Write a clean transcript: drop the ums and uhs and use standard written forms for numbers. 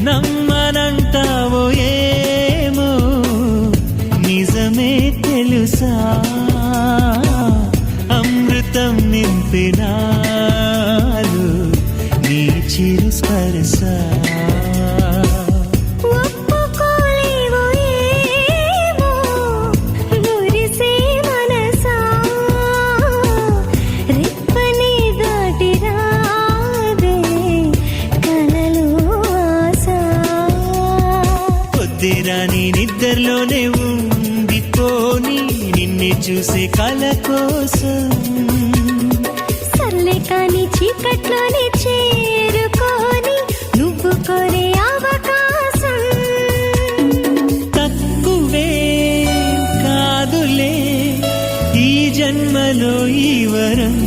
నమ్మనంటావో ఏమో నిజమే తెలుసా అమృతం నింపినాలు నీ చిరు స్పర్శ నీ నిద్రలోనే ఉండిపోని నిన్నే చూసే కల కోసం సర్లే కాని చీకట్లోనే చేరుకోని నువ్వు కోరే అవకాశం తక్కువే కాదులే ఈ జన్మలో ఈ వరం